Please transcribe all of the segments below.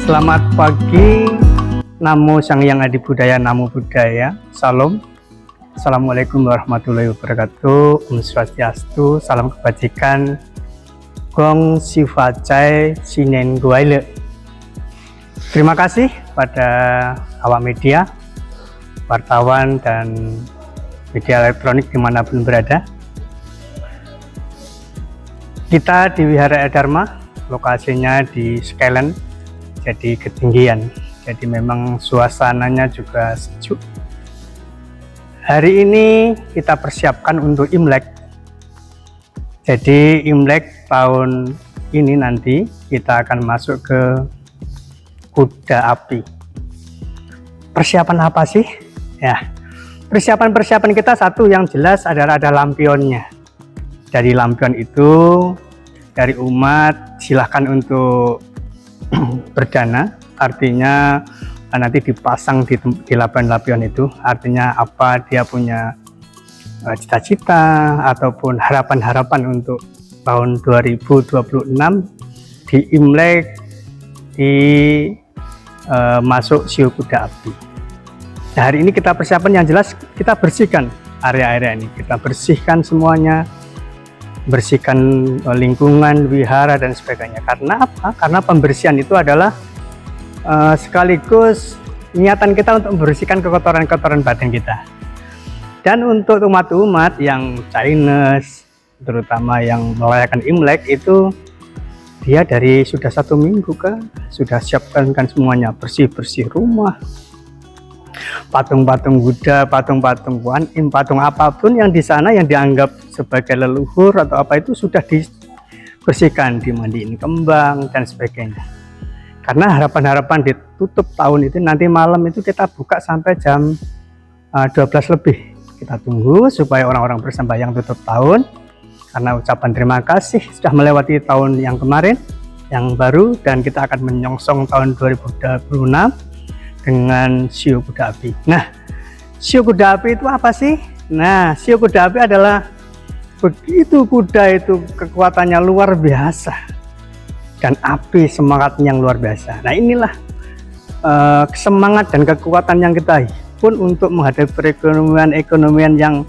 Selamat pagi, Namo Sang Hyang Adi Budaya, Namo Buddhaya, Salam. Assalamualaikum warahmatullahi wabarakatuh. Om Swastiastu, salam kebajikan. Gong Sifacai Sinen Guaile. Terima kasih pada awak media, wartawan dan media elektronik dimanapun berada. Kita di Wihara Dharma, lokasinya di Skyland, jadi ketinggian. Jadi memang suasananya juga sejuk. Hari ini kita persiapkan untuk Imlek. Jadi Imlek tahun ini nanti kita akan masuk ke kuda api. Persiapan apa sih? Ya, persiapan kita satu yang jelas adalah ada lampionnya. Dari lampion itu, dari umat silahkan untuk berdana, artinya nanti dipasang di lampion itu, artinya apa, dia punya cita-cita ataupun harapan-harapan untuk tahun 2026 di Imlek, di masuk Siu Kuda Api. Nah, hari ini kita persiapan yang jelas, kita bersihkan area-area ini, kita bersihkan semuanya, bersihkan lingkungan, wihara dan sebagainya. Karena apa? Karena pembersihan itu adalah sekaligus niatan kita untuk membersihkan kotoran-kotoran batin kita. Dan untuk umat-umat yang Chinese, terutama yang merayakan Imlek, itu dia dari sudah 1 minggu sudah siapkan semuanya, bersih-bersih rumah, patung-patung Buddha, patung-patung Guan Im, patung apapun yang di sana yang dianggap sebagai leluhur atau apa itu sudah dibersihkan, dimandiin kembang dan sebagainya. Karena harapan-harapan ditutup tahun itu nanti malam itu kita buka sampai jam 12 lebih. Kita tunggu supaya orang-orang bersembahyang tutup tahun, karena ucapan terima kasih sudah melewati tahun yang kemarin, yang baru, dan kita akan menyongsong tahun 2026 dengan Siu Kuda Api. Nah, Siu Kuda Api itu apa sih? Nah, Siu Kuda Api adalah begitu kuda itu kekuatannya luar biasa dan api semangatnya yang luar biasa. Nah, inilah semangat dan kekuatan yang kita pun untuk menghadapi perekonomian yang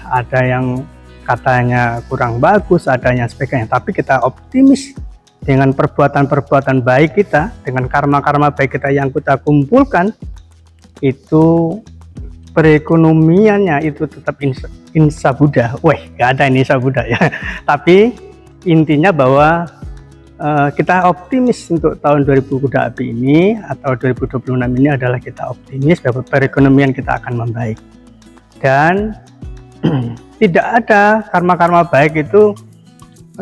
ada yang katanya kurang bagus, ada yang sebagainya, tapi kita optimis dengan perbuatan-perbuatan baik kita, dengan karma-karma baik kita yang kita kumpulkan, itu perekonomiannya itu tetap insya Buddha. Gak ada ini insya Buddha ya. Tapi intinya bahwa kita optimis untuk tahun 2000 Kuda Api ini atau 2026 ini adalah kita optimis bahwa perekonomian kita akan membaik. Dan tidak ada karma-karma baik itu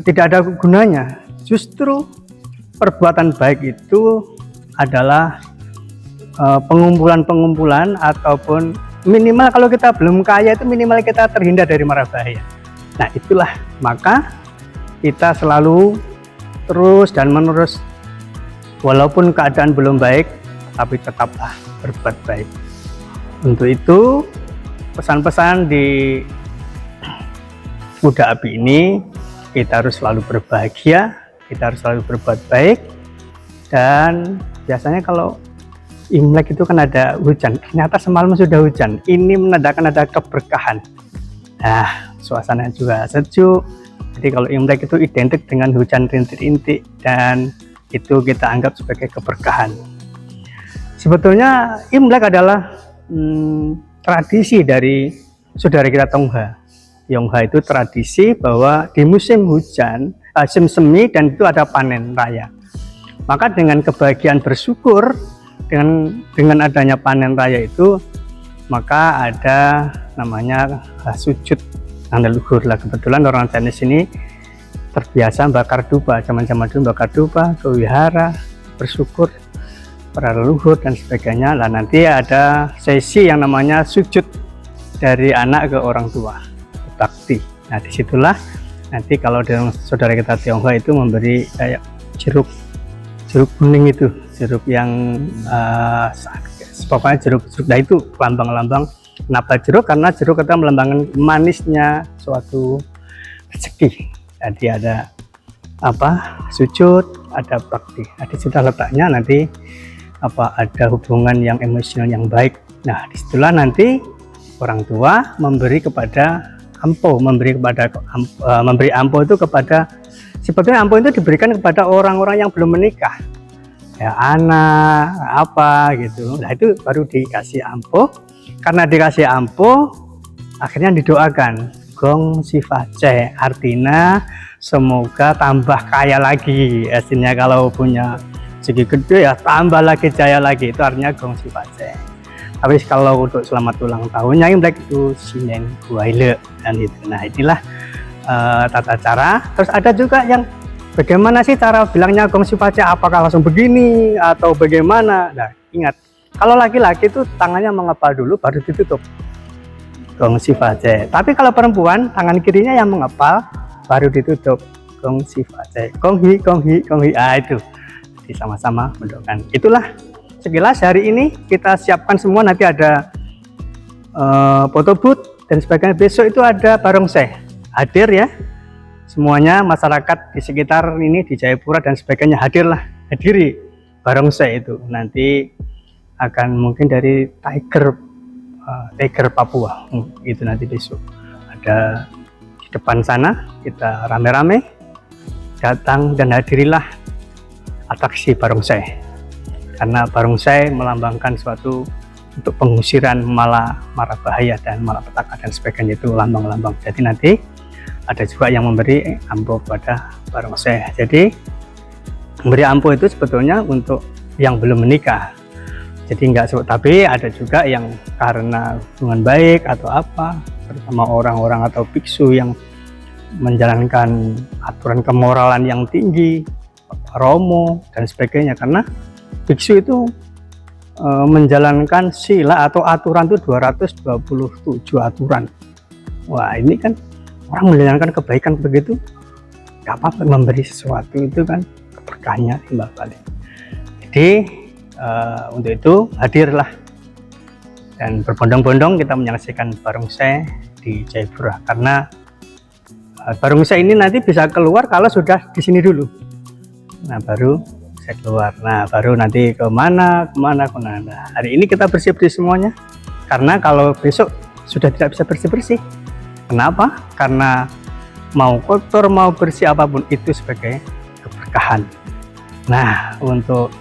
tidak ada gunanya. Justru perbuatan baik itu adalah pengumpulan-pengumpulan ataupun minimal kalau kita belum kaya itu minimal kita terhindar dari mara bahaya. Nah, itulah maka kita selalu terus dan menerus walaupun keadaan belum baik, tapi tetaplah berbuat baik. Untuk itu pesan-pesan di Kuda Api ini, kita harus selalu berbahagia, kita harus selalu berbuat baik. Dan biasanya kalau Imlek itu kan ada hujan, ternyata semalam sudah hujan. Ini menandakan ada keberkahan. Nah, suasana juga sejuk. Jadi kalau Imlek itu identik dengan hujan rintik-rintik, dan itu kita anggap sebagai keberkahan. Sebetulnya Imlek adalah tradisi dari saudara kita Tongha. Yongha itu tradisi bahwa di musim hujan, musim semi, dan itu ada panen raya. Maka dengan kebahagiaan bersyukur dengan adanya panen raya itu, maka ada namanya sujud leluhur lah. Kebetulan orang Chinese ini terbiasa bakar dupa, zaman-zaman dulu bakar dupa ke wihara, bersyukur para leluhur dan sebagainya. Lah nanti ada sesi yang namanya sujud dari anak ke orang tua, bakti. Nah, disitulah nanti kalau dengan saudara kita Tionghoa itu memberi kayak jeruk kuning itu, jeruk yang pokoknya jeruk. Nah, itu lambang-lambang. Kenapa jeruk? Karena jeruk kita melambangkan manisnya suatu rezeki. Jadi ada sujud, ada bakti. Jadi sudah letaknya nanti ada hubungan yang emosional yang baik. Nah, disitulah nanti orang tua memberi kepada ampo, memberi ampo itu kepada, sebetulnya ampo itu diberikan kepada orang-orang yang belum menikah, ya anak apa gitu. Nah itu baru dikasih ampo. Karena dikasih ampo, akhirnya didoakan gong siface, artinya semoga tambah kaya lagi. Artinya kalau punya segi gede ya tambah lagi jaya lagi, itu artinya gong siface. Tapi kalau untuk selamat ulang tahunnya Imlek itu sinen guaile dan itu. Nah inilah tata cara. Terus ada juga yang bagaimana sih cara bilangnya gong siface, apakah langsung begini atau bagaimana. Nah ingat, kalau laki-laki itu tangannya mengepal dulu baru ditutup gong siface. Tapi kalau perempuan tangan kirinya yang mengepal baru ditutup gong siface. Gonghi gonghi gonghi. Itu jadi sama-sama mendoakan. Itulah sekilas hari ini kita siapkan semua. Nanti ada foto booth dan sebagainya. Besok itu ada barongsai hadir ya, semuanya masyarakat di sekitar ini di Jayapura dan sebagainya hadiri barongsai itu. Nanti akan mungkin dari Tiger Papua itu nanti besok ada di depan sana. Kita rame-rame datang dan hadirilah atraksi barongsai, karena barongsai melambangkan suatu untuk pengusiran mara bahaya dan malapetaka dan sebagainya, itu lambang-lambang. Jadi nanti ada juga yang memberi ampo kepada barongsai. Jadi memberi ampo itu sebetulnya untuk yang belum menikah, jadi enggak, tapi ada juga yang karena hubungan baik atau apa bersama orang-orang atau biksu yang menjalankan aturan kemoralan yang tinggi, romo dan sebagainya. Karena biksu itu menjalankan sila atau aturan itu 227 aturan. Wah ini kan orang menjalankan kebaikan begitu, gak apa-apa memberi sesuatu, itu kan keberkahannya timbal balik. Jadi untuk itu hadirlah dan berbondong-bondong kita menyaksikan barongsai di Jayapura. Karena barongsai ini nanti bisa keluar kalau sudah di sini dulu. Nah baru saya keluar. Nah baru nanti kemana. Nah, hari ini kita bersih-bersih semuanya. Karena kalau besok sudah tidak bisa bersih-bersih. Kenapa? Karena mau kotor mau bersih apapun itu sebagai keberkahan. Nah untuk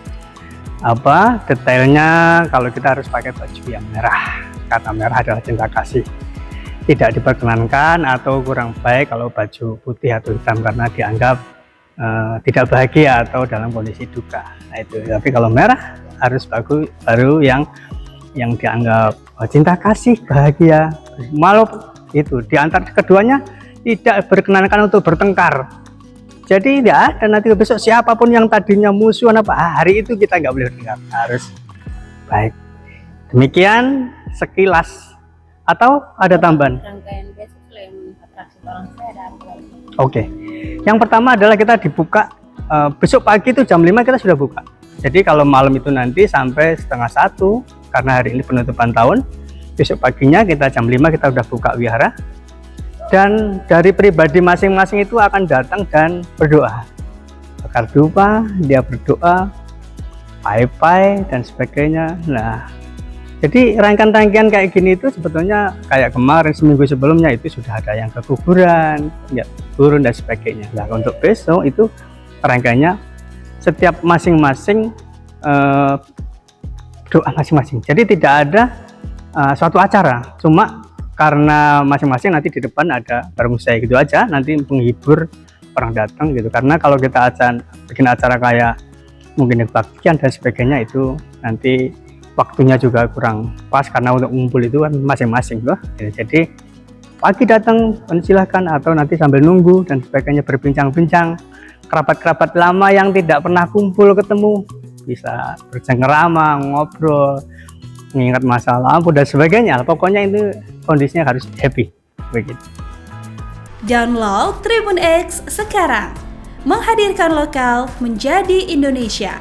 detailnya, kalau kita harus pakai baju yang merah, karena merah adalah cinta kasih. Tidak diperkenankan atau kurang baik kalau baju putih atau hitam, karena dianggap tidak bahagia atau dalam kondisi duka. Nah itu. Tapi kalau merah harus baru yang dianggap cinta kasih, bahagia. Malu itu di antara keduanya tidak berkenankan untuk bertengkar. Jadi tidak ada nanti besok siapapun yang tadinya musuhan hari itu kita nggak boleh bertengkar, harus baik. Demikian sekilas. Atau ada tambahan? Oke. Yang pertama adalah kita dibuka besok pagi itu jam 5 kita sudah buka. Jadi kalau malam itu nanti sampai 12:30, karena hari ini penutupan tahun. Besok paginya kita jam 5 kita sudah buka wihara. Dan dari pribadi masing-masing itu akan datang dan berdoa. Bakar dupa, dia berdoa, pai-pai dan sebagainya. Nah, jadi rangkaian-rangkaian kayak gini itu sebetulnya kayak kemarin seminggu sebelumnya itu sudah ada yang ke kuburan, ya turun dan sebagainya. Nah, untuk besok itu rangkaiannya setiap masing-masing doa masing-masing. Jadi tidak ada suatu acara, cuma karena masing-masing nanti di depan ada barongsai gitu aja, nanti menghibur orang datang gitu. Karena kalau kita bikin acara kayak mungkin kebaktian dan sebagainya itu nanti waktunya juga kurang pas, karena untuk ngumpul itu kan masing-masing loh. Jadi pagi datang silahkan, atau nanti sambil nunggu dan sebagainya berbincang-bincang. Kerabat-kerabat lama yang tidak pernah kumpul ketemu bisa bercengkerama, ngobrol, mengingat masa lalu dan sebagainya. Pokoknya itu kondisinya harus happy begitu. Download Tribun X sekarang, menghadirkan lokal menjadi Indonesia.